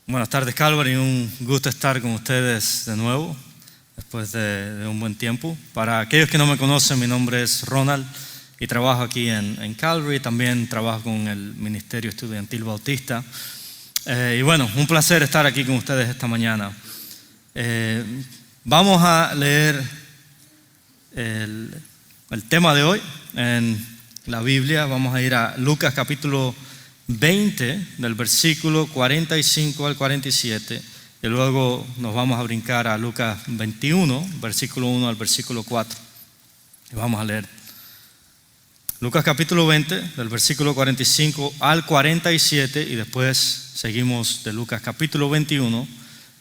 Buenas tardes, Calvary. Un gusto estar con ustedes de nuevo después de un buen tiempo. Para aquellos que no me conocen, mi nombre es Ronald y trabajo aquí en Calvary. También trabajo con el Ministerio Estudiantil Bautista. Y bueno, un placer estar aquí con ustedes esta mañana. Vamos a leer el tema de hoy en la Biblia. Vamos a ir a Lucas capítulo 20, del versículo 45 al 47, y luego nos vamos a brincar a Lucas 21, versículo 1 al versículo 4. Y vamos a leer Lucas capítulo 20, del versículo 45 al 47, y después seguimos de Lucas capítulo 21,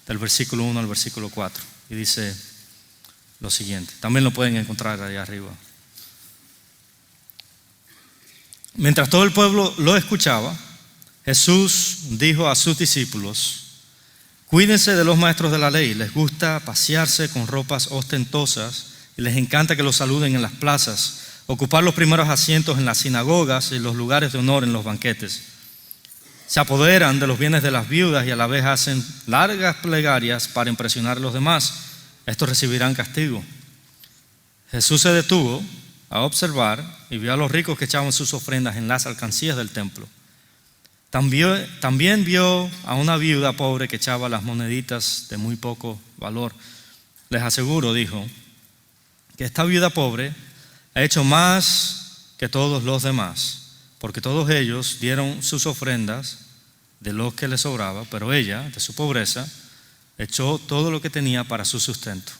del versículo 1 al versículo 4. Y dice lo siguiente, también lo pueden encontrar allá arriba. Mientras todo el pueblo lo escuchaba, Jesús dijo a sus discípulos: cuídense de los maestros de la ley. Les gusta pasearse con ropas ostentosas y les encanta que los saluden en las plazas, ocupar los primeros asientos en las sinagogas y los lugares de honor en los banquetes. Se apoderan de los bienes de las viudas y a la vez hacen largas plegarias para impresionar a los demás. Estos recibirán castigo. Jesús se detuvo a observar y vio a los ricos que echaban sus ofrendas en las alcancías del templo. También vio a una viuda pobre que echaba las moneditas de muy poco valor. Les aseguro, dijo, que esta viuda pobre ha hecho más que todos los demás, porque todos ellos dieron sus ofrendas de lo que les sobraba, pero ella, de su pobreza, echó todo lo que tenía para su sustento.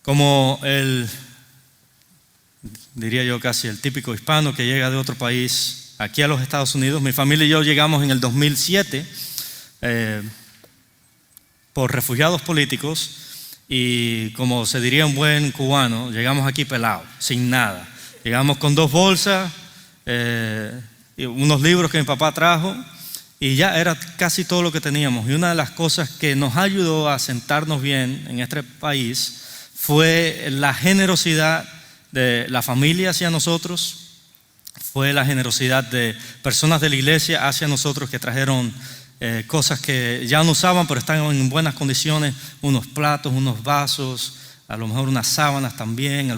Como diría yo casi el típico hispano que llega de otro país aquí a los Estados Unidos, mi familia y yo llegamos en el 2007 por refugiados políticos y, como se diría un buen cubano, llegamos aquí pelados, sin nada. Llegamos con 2 bolsas, y unos libros que mi papá trajo, y ya era casi todo lo que teníamos. Y una de las cosas que nos ayudó a sentarnos bien en este país fue la generosidad de la familia hacia nosotros, fue la generosidad de personas de la iglesia hacia nosotros que trajeron cosas que ya no usaban pero están en buenas condiciones, unos platos, unos vasos, a lo mejor unas sábanas también,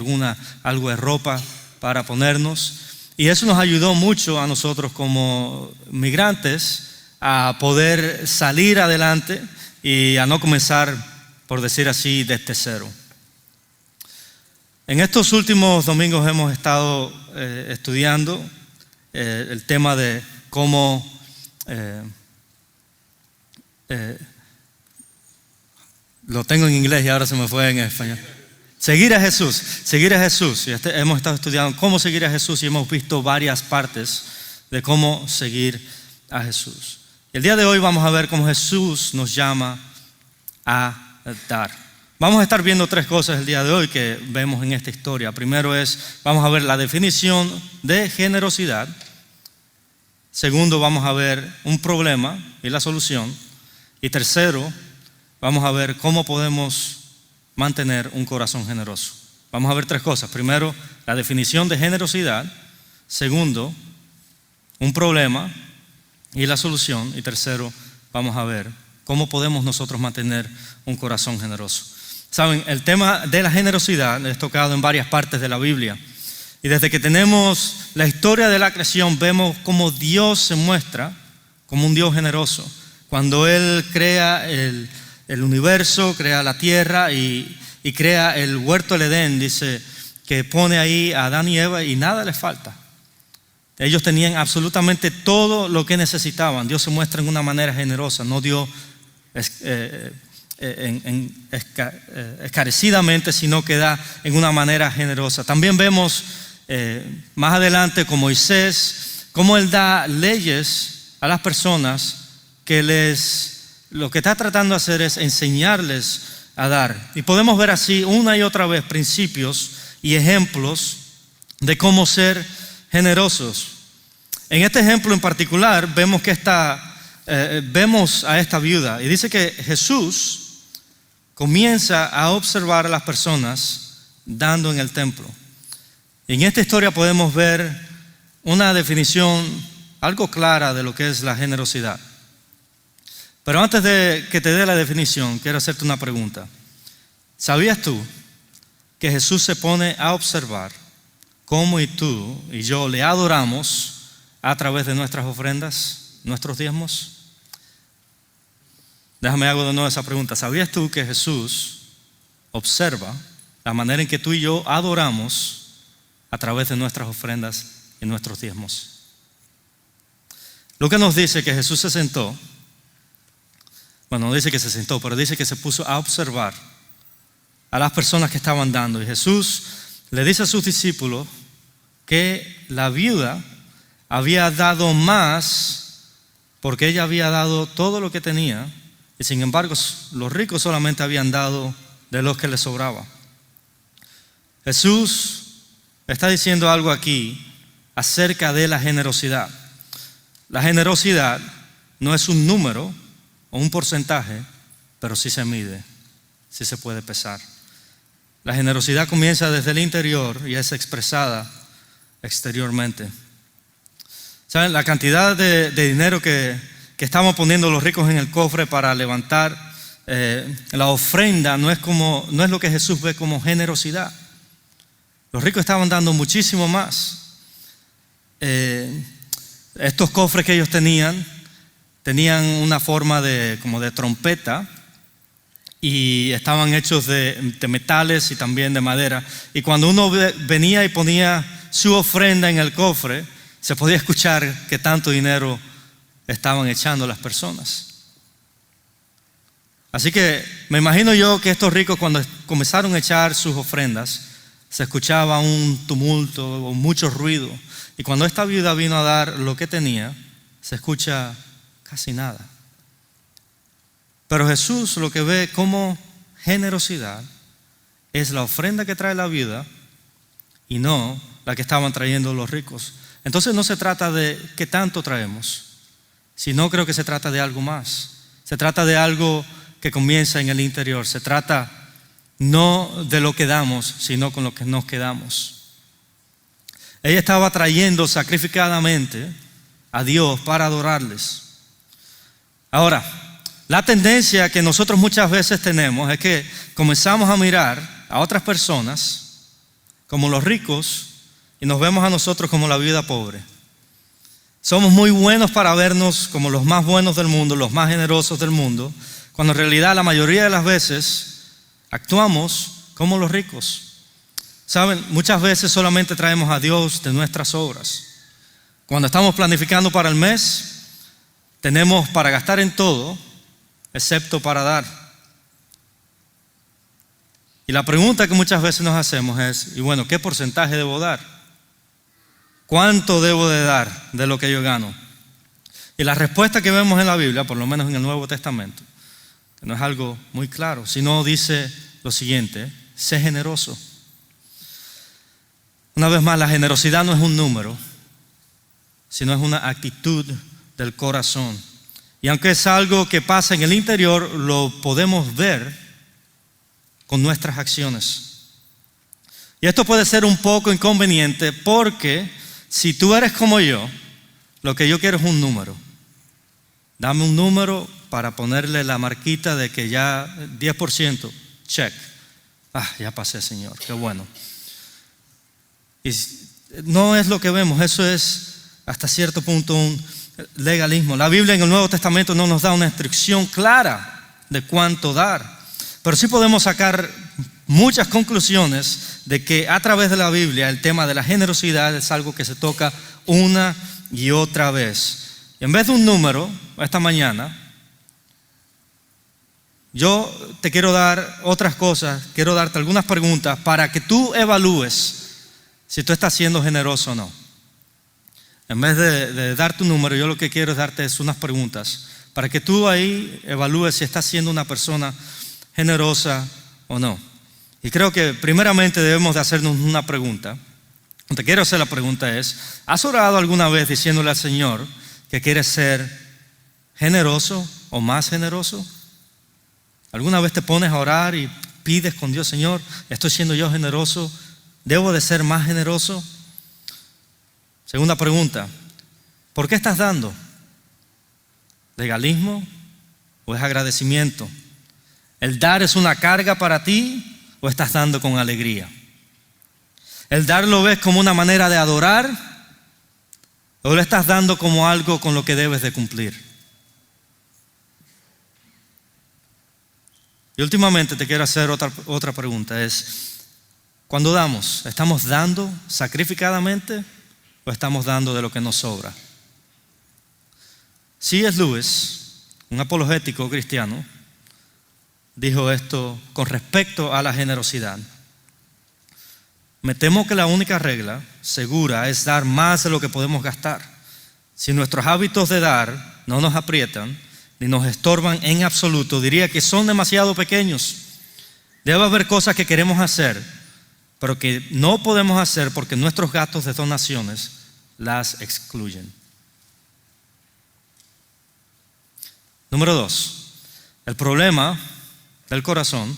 algo de ropa para ponernos. Y eso nos ayudó mucho a nosotros como migrantes a poder salir adelante y a no comenzar, por decir así, desde cero. En estos últimos domingos hemos estado estudiando el tema de cómo lo tengo en inglés y ahora se me fue en español. Seguir a Jesús. Y hemos estado estudiando cómo seguir a Jesús y hemos visto varias partes de cómo seguir a Jesús. El día de hoy vamos a ver cómo Jesús nos llama a dar. Vamos a estar viendo 3 cosas el día de hoy que vemos en esta historia. Primero vamos a ver la definición de generosidad. Segundo, vamos a ver un problema y la solución. Y tercero, vamos a ver cómo podemos mantener un corazón generoso. Vamos a ver 3 cosas. Primero, la definición de generosidad. Segundo, un problema y la solución. Y tercero, vamos a ver cómo podemos nosotros mantener un corazón generoso. Saben, el tema de la generosidad es tocado en varias partes de la Biblia. Y desde que tenemos la historia de la creación, vemos cómo Dios se muestra como un Dios generoso. Cuando Él crea el universo, crea la tierra y crea el huerto del Edén, dice que pone ahí a Adán y Eva y nada les falta. Ellos tenían absolutamente todo lo que necesitaban. Dios se muestra en una manera generosa, no dio escarecidamente, sino que da en una manera generosa. También vemos más adelante con Moisés cómo él da leyes a las personas que lo que está tratando de hacer es enseñarles a dar. Y podemos ver así una y otra vez principios y ejemplos de cómo ser generosos. En este ejemplo en particular vemos a esta viuda y dice que Jesús comienza a observar a las personas dando en el templo. Y en esta historia podemos ver una definición algo clara de lo que es la generosidad. Pero antes de que te dé la definición, quiero hacerte una pregunta. ¿Sabías tú que Jesús se pone a observar cómo tú y yo le adoramos a través de nuestras ofrendas, nuestros diezmos? Déjame hago de nuevo esa pregunta. ¿Sabías tú que Jesús observa la manera en que tú y yo adoramos a través de nuestras ofrendas y nuestros diezmos? Lucas nos dice que Jesús se sentó. Bueno, no dice que se sentó, pero dice que se puso a observar a las personas que estaban dando. Y Jesús le dice a sus discípulos que la viuda había dado más porque ella había dado todo lo que tenía, y sin embargo los ricos solamente habían dado de lo que les sobraba. Jesús está diciendo algo aquí acerca de la generosidad. La generosidad no es un número o un porcentaje, pero sí se mide, sí se puede pesar. La generosidad comienza desde el interior y es expresada exteriormente. ¿Saben? La cantidad de dinero que estamos poniendo los ricos en el cofre para levantar la ofrenda no es lo que Jesús ve como generosidad. Los ricos estaban dando muchísimo más. Estos cofres que ellos tenían una forma como de trompeta, y estaban hechos de metales y también de madera. Y cuando uno venía y ponía su ofrenda en el cofre, se podía escuchar que tanto dinero estaban echando las personas. Así que me imagino yo que estos ricos, cuando comenzaron a echar sus ofrendas, se escuchaba un tumulto o mucho ruido. Y cuando esta viuda vino a dar lo que tenía, se escucha casi nada. Pero Jesús lo que ve como generosidad es la ofrenda que trae la viuda y no la que estaban trayendo los ricos. Entonces no se trata de qué tanto traemos, sino creo que se trata de algo más. Se trata de algo que comienza en el interior. Se trata no de lo que damos, sino con lo que nos quedamos. Ella estaba trayendo sacrificadamente a Dios para adorarles. Ahora, la tendencia que nosotros muchas veces tenemos es que comenzamos a mirar a otras personas como los ricos y nos vemos a nosotros como la viuda pobre. Somos muy buenos para vernos como los más buenos del mundo, los más generosos del mundo, cuando en realidad la mayoría de las veces actuamos como los ricos. Saben, muchas veces solamente traemos a Dios de nuestras obras. Cuando estamos planificando para el mes, tenemos para gastar en todo, excepto para dar. Y la pregunta que muchas veces nos hacemos es, y bueno, ¿qué porcentaje debo dar? ¿Cuánto debo de dar de lo que yo gano? Y la respuesta que vemos en la Biblia, por lo menos en el Nuevo Testamento, que no es algo muy claro, sino dice lo siguiente: sé generoso. Una vez más, la generosidad no es un número, sino es una actitud del corazón. Y aunque es algo que pasa en el interior, lo podemos ver con nuestras acciones. Y esto puede ser un poco inconveniente porque si tú eres como yo, lo que yo quiero es un número. Dame un número para ponerle la marquita de que ya 10%, check. Ya pasé, Señor, qué bueno. Y no es lo que vemos, eso es hasta cierto punto un legalismo. La Biblia en el Nuevo Testamento no nos da una instrucción clara de cuánto dar, pero sí podemos sacar muchas conclusiones de que a través de la Biblia el tema de la generosidad es algo que se toca una y otra vez. Y en vez de un número, esta mañana, yo te quiero dar otras cosas, quiero darte algunas preguntas para que tú evalúes si tú estás siendo generoso o no. En vez de dar tu número, yo lo que quiero es darte unas preguntas para que tú ahí evalúes si estás siendo una persona generosa o no. Y creo que primeramente debemos de hacernos una pregunta. Te quiero hacer la pregunta es: ¿has orado alguna vez diciéndole al Señor que quieres ser generoso o más generoso? ¿Alguna vez te pones a orar y pides con Dios: Señor, estoy siendo yo generoso, debo de ser más generoso? Segunda pregunta: ¿Por qué estás dando? ¿Legalismo o es agradecimiento? ¿El dar es una carga para ti o estás dando con alegría? ¿El dar lo ves como una manera de adorar o le estás dando como algo con lo que debes de cumplir? Y últimamente te quiero hacer otra pregunta, es, cuando damos, ¿estamos dando sacrificadamente o estamos dando de lo que nos sobra? C.S. Lewis, un apologético cristiano, dijo esto con respecto a la generosidad. Me temo que la única regla segura es dar más de lo que podemos gastar. Si nuestros hábitos de dar no nos aprietan ni nos estorban en absoluto, diría que son demasiado pequeños. Debe haber cosas que queremos hacer, pero que no podemos hacer porque nuestros gastos de donaciones las excluyen. Número 2, el problema del corazón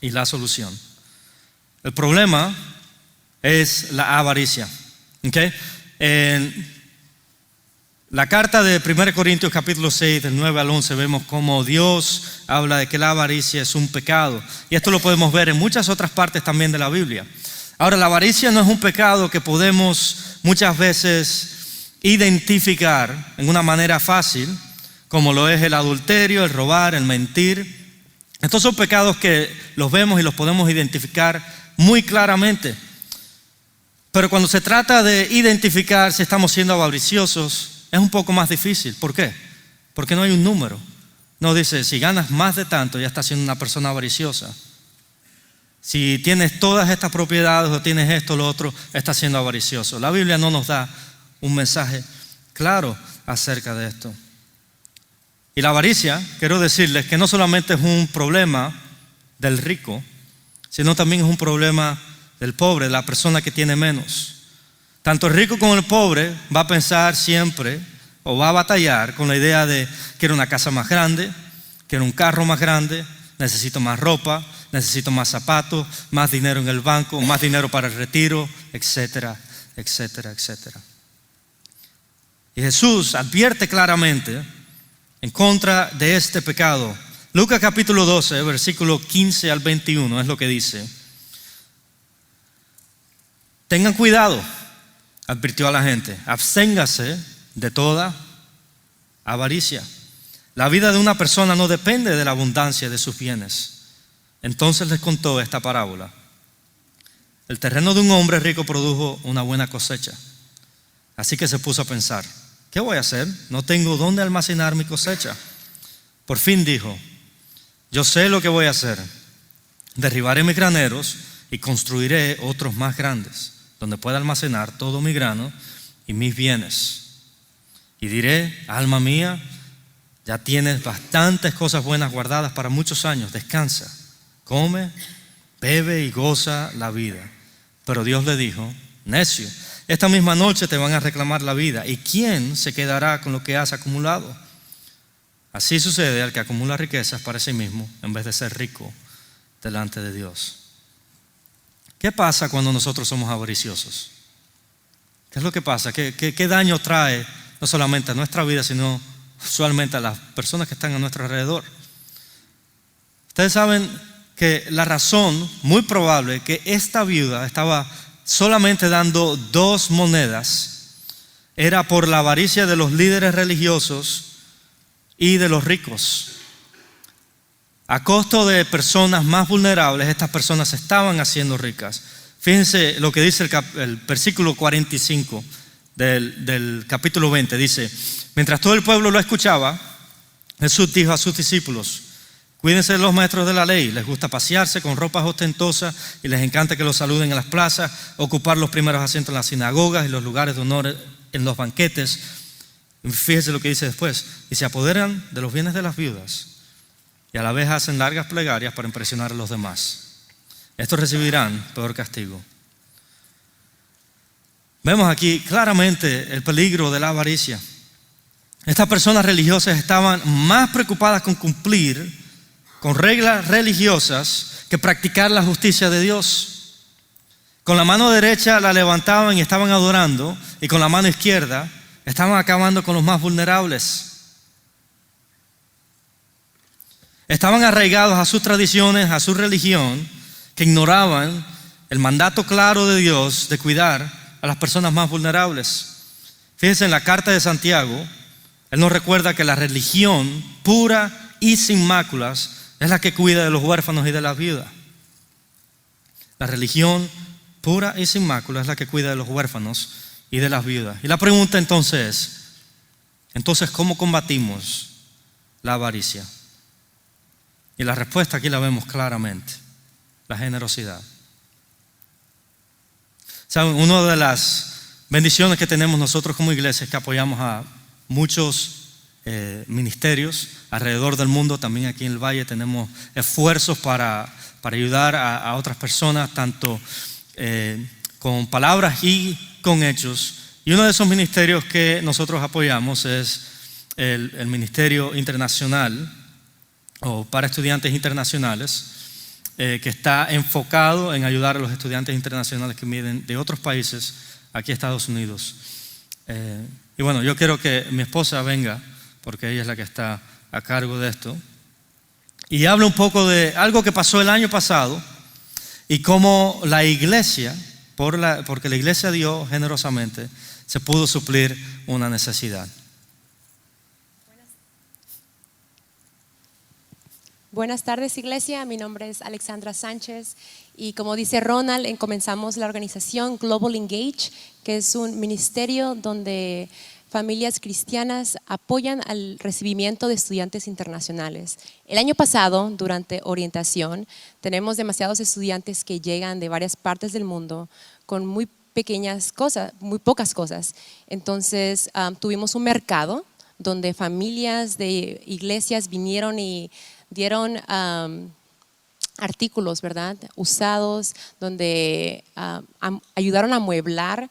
y la solución. El problema es la avaricia. ¿Okay? En la carta de 1 Corintios capítulo 6, del 9 al 11, vemos cómo Dios habla de que la avaricia es un pecado. Y esto lo podemos ver en muchas otras partes también de la Biblia. Ahora, la avaricia no es un pecado que podemos muchas veces identificar en una manera fácil, como lo es el adulterio, el robar, el mentir. Estos son pecados que los vemos y los podemos identificar muy claramente. Pero cuando se trata de identificar si estamos siendo avariciosos, es un poco más difícil. ¿Por qué? Porque no hay un número. No dice, si ganas más de tanto, ya estás siendo una persona avariciosa. Si tienes todas estas propiedades o tienes esto o lo otro, estás siendo avaricioso. La Biblia no nos da un mensaje claro acerca de esto. Y la avaricia, quiero decirles que no solamente es un problema del rico, sino también es un problema del pobre, de la persona que tiene menos. Tanto el rico como el pobre va a pensar siempre o va a batallar con la idea de quiero una casa más grande, quiero un carro más grande, necesito más ropa, necesito más zapatos, más dinero en el banco, más dinero para el retiro, etcétera, etcétera, etcétera. Y Jesús advierte claramente en contra de este pecado. Lucas capítulo 12, versículo 15 al 21 es lo que dice. Tengan cuidado, advirtió a la gente, absténgase de toda avaricia. La vida de una persona no depende de la abundancia de sus bienes. Entonces les contó esta parábola. El terreno de un hombre rico produjo una buena cosecha. Así que se puso a pensar, ¿qué voy a hacer? No tengo dónde almacenar mi cosecha. Por fin dijo, yo sé lo que voy a hacer. Derribaré mis graneros y construiré otros más grandes, donde pueda almacenar todo mi grano y mis bienes. Y diré, alma mía, ya tienes bastantes cosas buenas guardadas para muchos años, descansa, come, bebe y goza la vida. Pero Dios le dijo, necio, esta misma noche te van a reclamar la vida, ¿y quién se quedará con lo que has acumulado? Así sucede al que acumula riquezas para sí mismo, en vez de ser rico delante de Dios. ¿Qué pasa cuando nosotros somos avariciosos? ¿Qué es lo que pasa? ¿Qué daño trae no solamente a nuestra vida, sino usualmente a las personas que están a nuestro alrededor? Ustedes saben que la razón muy probable que esta viuda estaba solamente dando 2 monedas era por la avaricia de los líderes religiosos y de los ricos. A costo de personas más vulnerables, estas personas se estaban haciendo ricas. Fíjense lo que dice el versículo 45 del capítulo 20. Dice, mientras todo el pueblo lo escuchaba, Jesús dijo a sus discípulos, cuídense de los maestros de la ley, les gusta pasearse con ropas ostentosas y les encanta que los saluden en las plazas, ocupar los primeros asientos en las sinagogas y los lugares de honor en los banquetes. Fíjense lo que dice después, y se apoderan de los bienes de las viudas y a la vez hacen largas plegarias para impresionar a los demás. Estos recibirán peor castigo. Vemos aquí claramente el peligro de la avaricia. Estas personas religiosas estaban más preocupadas con cumplir con reglas religiosas que practicar la justicia de Dios. Con la mano derecha la levantaban y estaban adorando, y con la mano izquierda Estaban acabando con los más vulnerables. Estaban arraigados a sus tradiciones, a su religión, que ignoraban el mandato claro de Dios de cuidar a las personas más vulnerables. Fíjense, en la carta de Santiago, él nos recuerda que la religión pura y sin máculas es la que cuida de los huérfanos y de las viudas. La religión pura y sin máculas es la que cuida de los huérfanos y de las viudas. Y la pregunta entonces es, ¿cómo combatimos la avaricia? Y la respuesta aquí la vemos claramente: la generosidad. ¿Saben? Una de las bendiciones que tenemos nosotros como iglesia es que apoyamos a muchos ministerios alrededor del mundo. También aquí en el Valle tenemos esfuerzos para ayudar a otras personas, tanto con palabras y con hechos. Y uno de esos ministerios que nosotros apoyamos es el Ministerio Internacional o para estudiantes internacionales, que está enfocado en ayudar a los estudiantes internacionales que vienen de otros países aquí a Estados Unidos. Y bueno, yo quiero que mi esposa venga, porque ella es la que está a cargo de esto, y habla un poco de algo que pasó el año pasado y cómo la iglesia, porque la iglesia dio generosamente, se pudo suplir una necesidad. Buenas tardes, iglesia. Mi nombre es Alexandra Sánchez y como dice Ronald, comenzamos la organización Global Engage, que es un ministerio donde familias cristianas apoyan al recibimiento de estudiantes internacionales. El año pasado, durante orientación, tenemos demasiados estudiantes que llegan de varias partes del mundo con muy pequeñas cosas, muy pocas cosas. Entonces tuvimos un mercado donde familias de iglesias vinieron y dieron artículos, ¿verdad?, usados, donde ayudaron a amueblar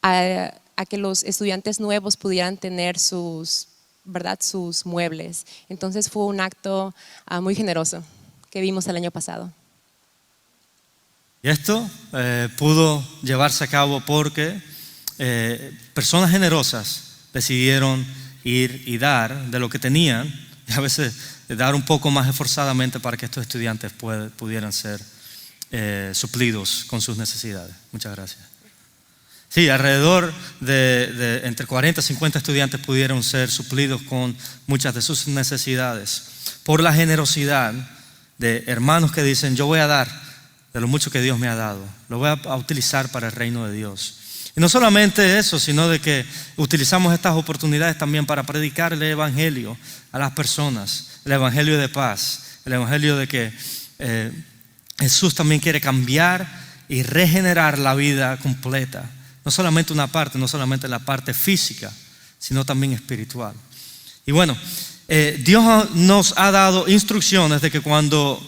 a que los estudiantes nuevos pudieran tener sus muebles. Entonces fue un acto muy generoso que vimos el año pasado. Y esto pudo llevarse a cabo porque personas generosas decidieron ir y dar de lo que tenían, y a veces dar un poco más esforzadamente para que estos estudiantes pudieran ser suplidos con sus necesidades. Muchas gracias. Sí, alrededor de entre 40 y 50 estudiantes pudieron ser suplidos con muchas de sus necesidades por la generosidad de hermanos que dicen: yo voy a dar de lo mucho que Dios me ha dado, lo voy a utilizar para el reino de Dios. Y no solamente eso, sino de que utilizamos estas oportunidades también para predicar el evangelio a las personas, el evangelio de paz, el evangelio de que Jesús también quiere cambiar y regenerar la vida completa. No solamente una parte, no solamente la parte física, sino también espiritual. Y bueno, Dios nos ha dado instrucciones de que cuando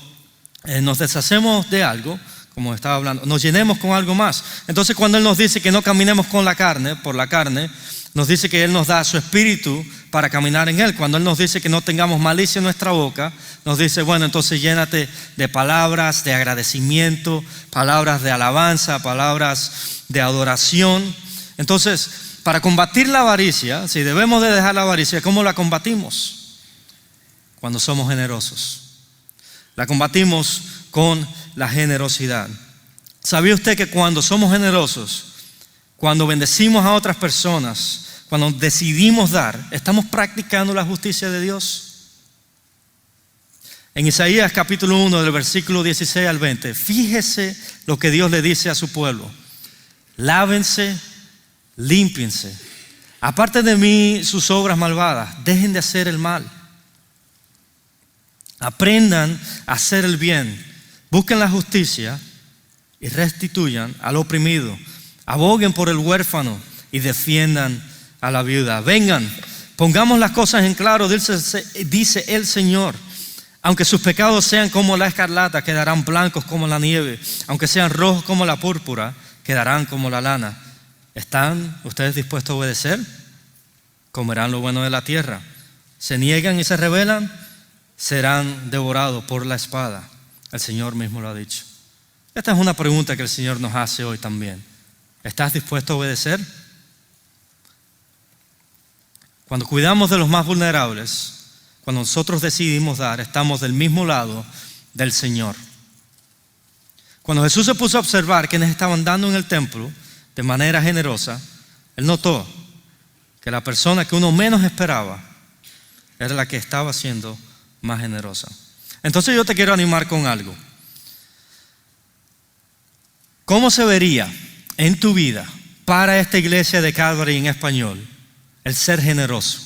nos deshacemos de algo, como estaba hablando, nos llenemos con algo más. Entonces, cuando Él nos dice que no caminemos por la carne, nos dice que Él nos da su espíritu para caminar en Él. Cuando Él nos dice que no tengamos malicia en nuestra boca, nos dice: bueno, entonces llénate de palabras de agradecimiento, palabras de alabanza, palabras de adoración. Entonces, para combatir la avaricia, si debemos de dejar la avaricia, ¿cómo la combatimos? Cuando somos generosos. La combatimos con la generosidad. ¿Sabía usted que cuando somos generosos, cuando bendecimos a otras personas, cuando decidimos dar, estamos practicando la justicia de Dios? En Isaías capítulo 1, del versículo 16 al 20, fíjese lo que Dios le dice a su pueblo: lávense, límpiense, aparte de mí sus obras malvadas, dejen de hacer el mal, aprendan a hacer el bien, busquen la justicia y restituyan al oprimido, aboguen por el huérfano y defiendan a la viuda. Vengan, pongamos las cosas en claro, dice el Señor. Aunque sus pecados sean como la escarlata, quedarán blancos como la nieve. Aunque sean rojos como la púrpura, quedarán como la lana. ¿Están ustedes dispuestos a obedecer? Comerán lo bueno de la tierra. ¿Se niegan y se rebelan? Serán devorados por la espada. El Señor mismo lo ha dicho. Esta es una pregunta que el Señor nos hace hoy también. ¿Estás dispuesto a obedecer? cuando cuidamos de los más vulnerables, cuando nosotros decidimos dar, estamos del mismo lado del Señor. Cuando Jesús se puso a observar quienes estaban dando en el templo de manera generosa, Él notó que la persona que uno menos esperaba era la que estaba siendo más generosa. Entonces yo te quiero animar con algo. ¿Cómo se vería en tu vida para esta iglesia de Calvary en español el ser generoso?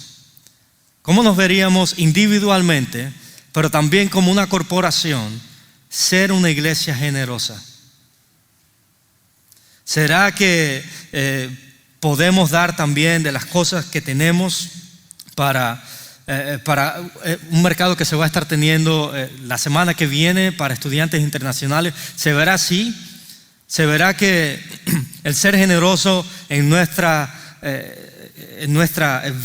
¿Cómo nos veríamos individualmente, pero también como una corporación, ser una iglesia generosa? ¿Será que podemos dar también de las cosas que tenemos para un mercado que se va a estar teniendo la semana que viene para estudiantes internacionales? ¿Se verá así? ¿Se verá que el ser generoso en nuestra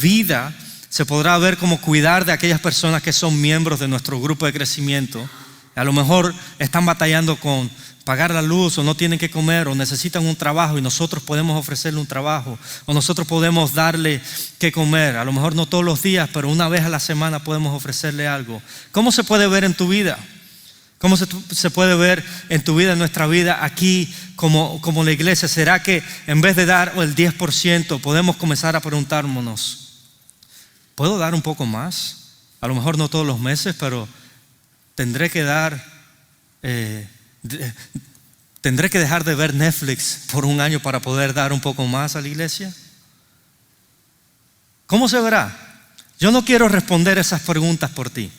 vida se podrá ver como cuidar de aquellas personas que son miembros de nuestro grupo de crecimiento? A lo mejor están batallando con pagar la luz, o no tienen que comer, o necesitan un trabajo y nosotros podemos ofrecerle un trabajo, o nosotros podemos darle que comer. A lo mejor no todos los días, pero una vez a la semana podemos ofrecerle algo. ¿Cómo se puede ver en tu vida? ¿Cómo se puede ver en tu vida, en nuestra vida aquí como la iglesia? ¿Será que en vez de dar el 10% podemos comenzar a preguntarnos, ¿puedo dar un poco más? A lo mejor no todos los meses, pero tendré que dejar de ver Netflix por un año para poder dar un poco más a la iglesia. ¿Cómo se verá? Yo no quiero responder esas preguntas por ti.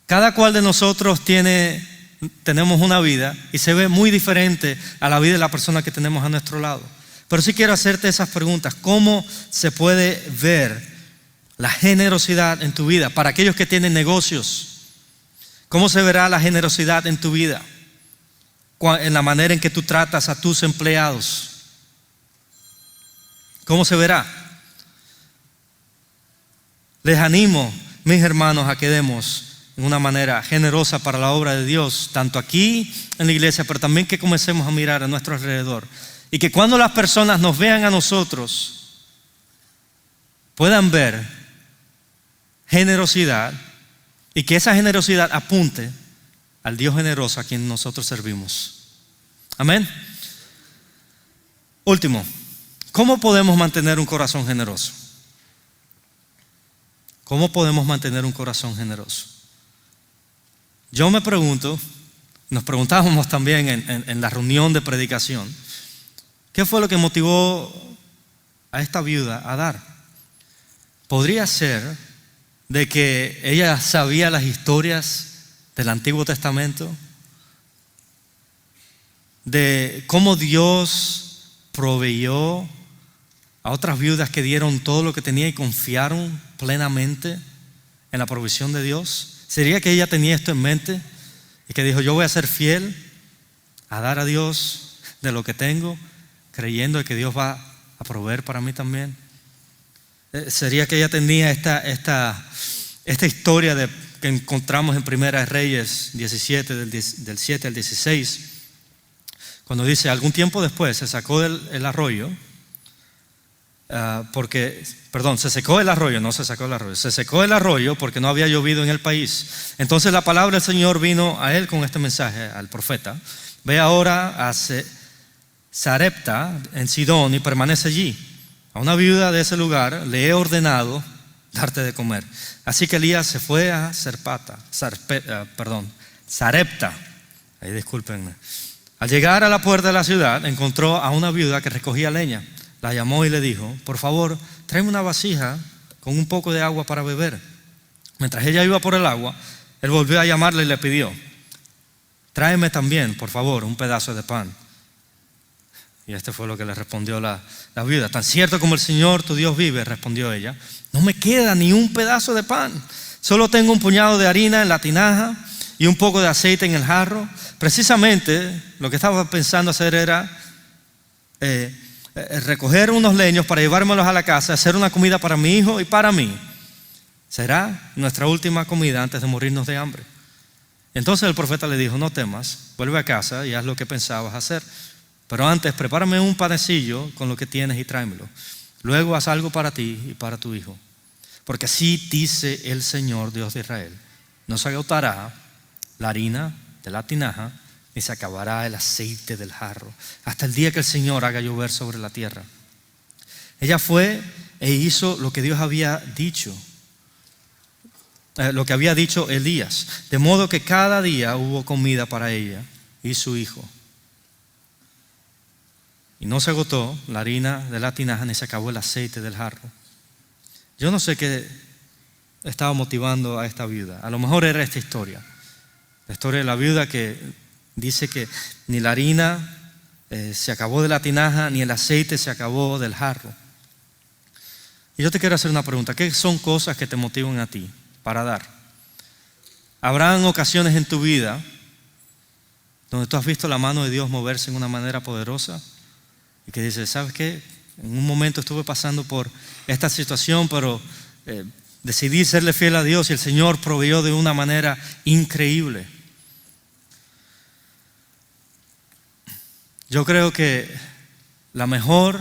Cada cual de nosotros tenemos una vida y se ve muy diferente a la vida de la persona que tenemos a nuestro lado. Pero sí quiero hacerte esas preguntas. ¿Cómo se puede ver la generosidad en tu vida? Para aquellos que tienen negocios, ¿cómo se verá la generosidad en tu vida? En la manera en que tú tratas a tus empleados. ¿Cómo se verá? Les animo, mis hermanos, a que demos de una manera generosa para la obra de Dios, tanto aquí en la iglesia, pero también que comencemos a mirar a nuestro alrededor. Y que cuando las personas nos vean a nosotros, puedan ver generosidad, y que esa generosidad apunte al Dios generoso a quien nosotros servimos. Amén. Último, ¿cómo podemos mantener un corazón generoso? ¿Cómo podemos mantener un corazón generoso? Yo me pregunto, nos preguntábamos también en la reunión de predicación, ¿qué fue lo que motivó a esta viuda a dar? Podría ser de que ella sabía las historias del Antiguo Testamento, de cómo Dios proveyó a otras viudas que dieron todo lo que tenía y confiaron plenamente en la provisión de Dios. ¿Sería que ella tenía esto en mente y que dijo, yo voy a ser fiel a dar a Dios de lo que tengo, creyendo que Dios va a proveer para mí también? ¿Sería que ella tenía esta historia que encontramos en Primera de Reyes 17, del 7 al 16, cuando dice, algún tiempo después se sacó el arroyo, se secó el arroyo, no se sacó el arroyo, se secó el arroyo porque no había llovido en el país. Entonces la palabra del Señor vino a él con este mensaje, al profeta: ve ahora a Sarepta en Sidón y permanece allí. A una viuda de ese lugar le he ordenado darte de comer. Así que Elías se fue a Sarepta. Ahí discúlpenme. Al llegar a la puerta de la ciudad, encontró a una viuda que recogía leña. La llamó y le dijo, por favor, tráeme una vasija con un poco de agua para beber. Mientras ella iba por el agua, él volvió a llamarla y le pidió, tráeme también, por favor, un pedazo de pan. Y este fue lo que le respondió la viuda. Tan cierto como el Señor tu Dios vive, respondió ella, no me queda ni un pedazo de pan. Solo tengo un puñado de harina en la tinaja y un poco de aceite en el jarro. Precisamente lo que estaba pensando hacer era recoger unos leños para llevármelos a la casa, hacer una comida para mi hijo y para mí. Será nuestra última comida antes de morirnos de hambre. Entonces el profeta le dijo, no temas, vuelve a casa y haz lo que pensabas hacer. Pero antes prepárame un panecillo con lo que tienes y tráemelo. Luego haz algo para ti y para tu hijo. Porque así dice el Señor, Dios de Israel: no se agotará la harina de la tinaja, ni se acabará el aceite del jarro, hasta el día que el Señor haga llover sobre la tierra. Ella fue e hizo lo que Dios había dicho, lo que había dicho Elías, de modo que cada día hubo comida para ella y su hijo. Y no se agotó la harina de la tinaja, ni se acabó el aceite del jarro. Yo no sé qué estaba motivando a esta viuda. A lo mejor era esta historia. La historia de la viuda que dice que ni la harina se acabó de la tinaja, ni el aceite se acabó del jarro. Y yo te quiero hacer una pregunta. ¿Qué son cosas que te motivan a ti para dar? ¿Habrán ocasiones en tu vida donde tú has visto la mano de Dios moverse en una manera poderosa? Y que dices, ¿sabes qué? En un momento estuve pasando por esta situación, pero decidí serle fiel a Dios y el Señor proveyó de una manera increíble. Yo creo que la mejor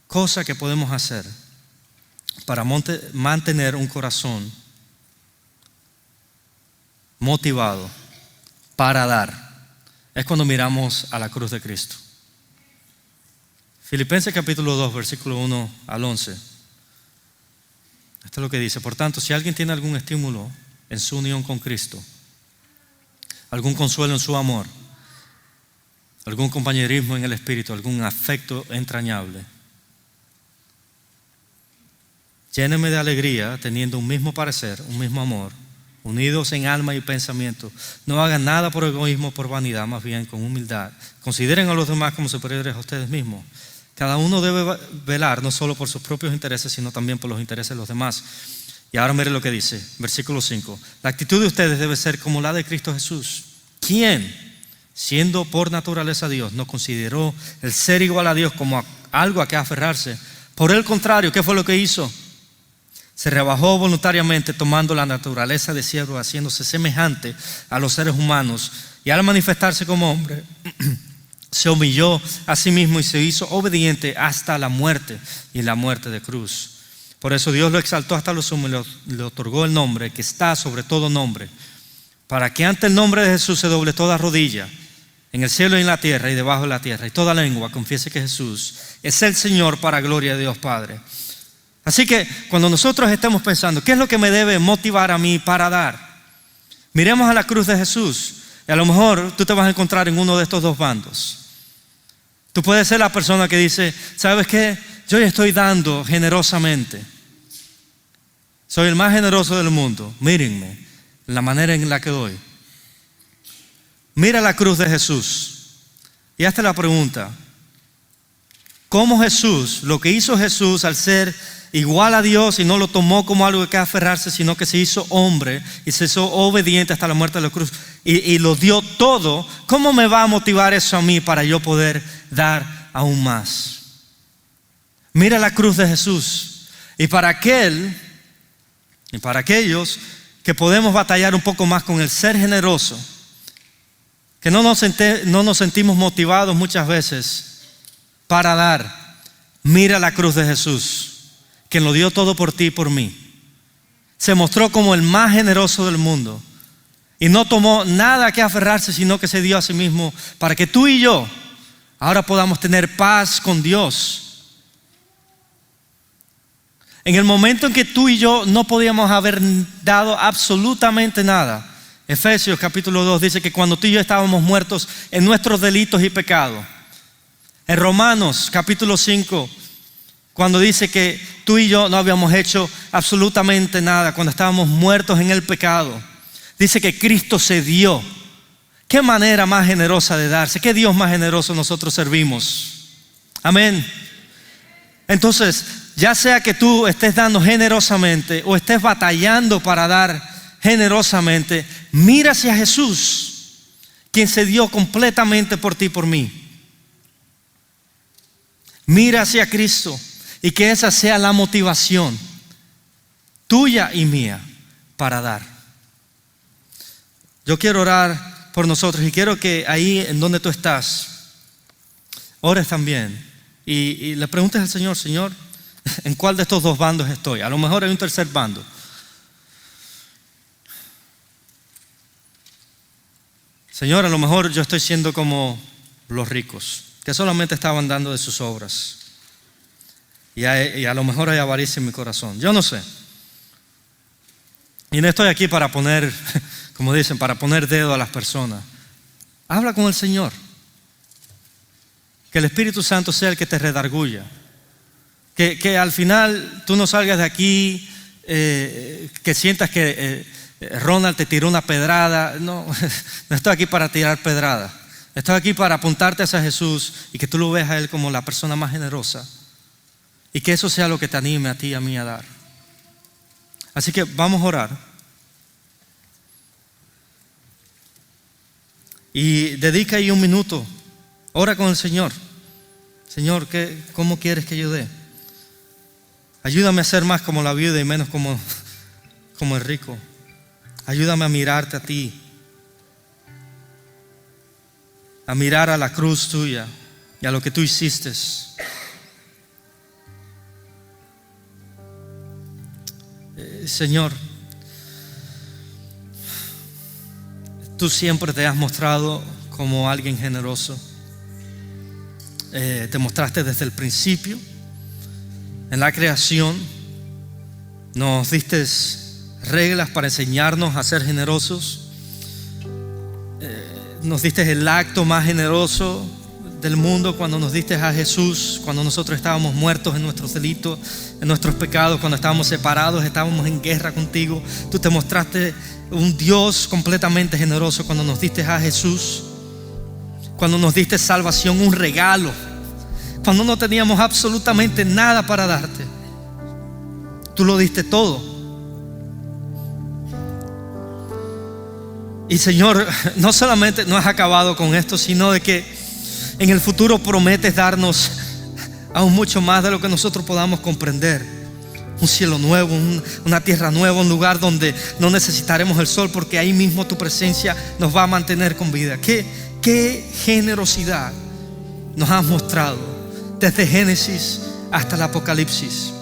cosa que podemos hacer para mantener un corazón motivado para dar es cuando miramos a la cruz de Cristo. Filipenses capítulo 2, versículo 1 al 11. Esto es lo que dice: por tanto, si alguien tiene algún estímulo en su unión con Cristo, algún consuelo en su amor, algún compañerismo en el Espíritu, algún afecto entrañable, lléneme de alegría teniendo un mismo parecer, un mismo amor, unidos en alma y pensamiento. No hagan nada por egoísmo o por vanidad, más bien con humildad. Consideren a los demás como superiores a ustedes mismos. Cada uno debe velar no solo por sus propios intereses, sino también por los intereses de los demás. Y ahora mire lo que dice, versículo 5. La actitud de ustedes debe ser como la de Cristo Jesús, quien, siendo por naturaleza Dios, no consideró el ser igual a Dios como algo a que aferrarse. Por el contrario, ¿qué fue lo que hizo? Se rebajó voluntariamente, tomando la naturaleza de siervo, haciéndose semejante a los seres humanos, y al manifestarse como hombre, se humilló a sí mismo y se hizo obediente hasta la muerte, y la muerte de cruz. Por eso Dios lo exaltó hasta lo sumo y le otorgó el nombre que está sobre todo nombre, para que ante el nombre de Jesús se doble toda rodilla, en el cielo y en la tierra y debajo de la tierra, y toda lengua confiese que Jesús es el Señor, para gloria de Dios Padre. Así que cuando nosotros estemos pensando, ¿qué es lo que me debe motivar a mí para dar? Miremos a la cruz de Jesús. Y a lo mejor tú te vas a encontrar en uno de estos dos bandos. Tú puedes ser la persona que dice, ¿sabes qué? Yo ya estoy dando generosamente. Soy el más generoso del mundo. Mírenme, la manera en la que doy. Mira la cruz de Jesús y hazte la pregunta: ¿cómo Jesús, lo que hizo Jesús al ser igual a Dios y no lo tomó como algo que aferrarse, sino que se hizo hombre y se hizo obediente hasta la muerte de la cruz y lo dio todo? ¿Cómo me va a motivar eso a mí para yo poder dar aún más? Mira la cruz de Jesús. Y para aquellos que podemos batallar un poco más con el ser generoso, que no nos sentimos motivados muchas veces para dar, mira la cruz de Jesús, quien lo dio todo por ti y por mí. Se mostró como el más generoso del mundo y no tomó nada que aferrarse, sino que se dio a sí mismo para que tú y yo ahora podamos tener paz con Dios. En el momento en que tú y yo no podíamos haber dado absolutamente nada, Efesios capítulo 2 dice que cuando tú y yo estábamos muertos en nuestros delitos y pecados. En Romanos capítulo 5, cuando dice que tú y yo no habíamos hecho absolutamente nada, cuando estábamos muertos en el pecado, dice que Cristo se dio. ¿Qué manera más generosa de darse? ¿Qué Dios más generoso nosotros servimos? Amén. Entonces, ya sea que tú estés dando generosamente o estés batallando para dar generosamente, mira hacia Jesús, quien se dio completamente por ti y por mí. Mira hacia Cristo y que esa sea la motivación tuya y mía para dar. Yo quiero orar por nosotros y quiero que ahí en donde tú estás, ores también y le preguntes al Señor, Señor, ¿en cuál de estos dos bandos estoy? A lo mejor hay un tercer bando. Señor, a lo mejor yo estoy siendo como los ricos, que solamente estaban dando de sus obras. Y a lo mejor hay avaricia en mi corazón. Yo no sé. Y no estoy aquí para poner, como dicen, para poner dedo a las personas. Habla con el Señor. Que el Espíritu Santo sea el que te redarguya. Que al final tú no salgas de aquí, que sientas que Ronald te tiró una pedrada. No, no estoy aquí para tirar pedrada. Estoy aquí para apuntarte hacia Jesús y que tú lo veas a Él como la persona más generosa. Y que eso sea lo que te anime a ti y a mí a dar. Así que vamos a orar. Y dedica ahí un minuto. Ora con el Señor. Señor, ¿cómo quieres que yo dé? Ayúdame a ser más como la viuda y menos como el rico. Ayúdame a mirarte a ti. A mirar a la cruz tuya y a lo que tú hiciste. Señor, tú siempre te has mostrado como alguien generoso. Te mostraste desde el principio. En la creación nos diste reglas para enseñarnos a ser generosos. Nos diste el acto más generoso del mundo cuando nos diste a Jesús, cuando nosotros estábamos muertos en nuestros delitos, en nuestros pecados, cuando estábamos separados, estábamos en guerra contigo. Tú te mostraste un Dios completamente generoso cuando nos diste a Jesús, cuando nos diste salvación, un regalo, cuando no teníamos absolutamente nada para darte. Tú lo diste todo. Y Señor, no solamente no has acabado con esto, sino de que en el futuro prometes darnos aún mucho más de lo que nosotros podamos comprender. Un cielo nuevo, una tierra nueva, un lugar donde no necesitaremos el sol, porque ahí mismo tu presencia nos va a mantener con vida. Qué generosidad nos has mostrado desde Génesis hasta el Apocalipsis.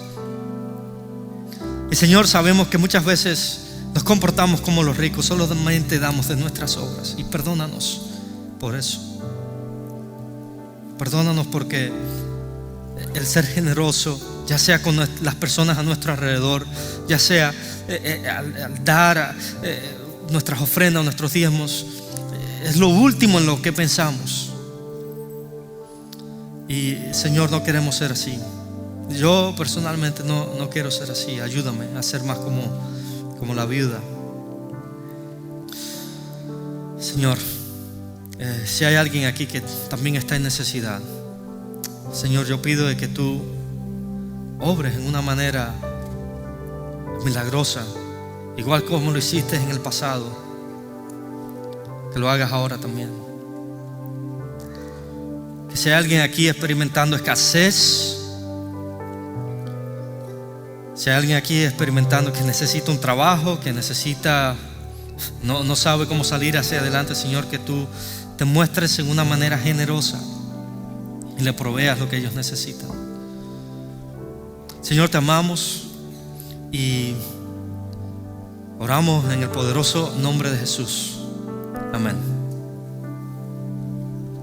Y Señor, sabemos que muchas veces nos comportamos como los ricos, solamente damos de nuestras obras. Y perdónanos por eso. Perdónanos porque el ser generoso, ya sea con las personas a nuestro alrededor, ya sea al dar nuestras ofrendas, nuestros diezmos, es lo último en lo que pensamos. Y Señor, no queremos ser así. Yo personalmente no quiero ser así. Ayúdame a ser más como la viuda. Señor, si hay alguien aquí que también está en necesidad, Señor, yo pido de que tú obres en una manera milagrosa, igual como lo hiciste en el pasado, que lo hagas ahora también. Que si hay alguien aquí experimentando escasez, si hay alguien aquí experimentando que necesita un trabajo, que necesita, no sabe cómo salir hacia adelante, Señor, que tú te muestres en una manera generosa y le proveas lo que ellos necesitan. Señor, te amamos y oramos en el poderoso nombre de Jesús. Amén.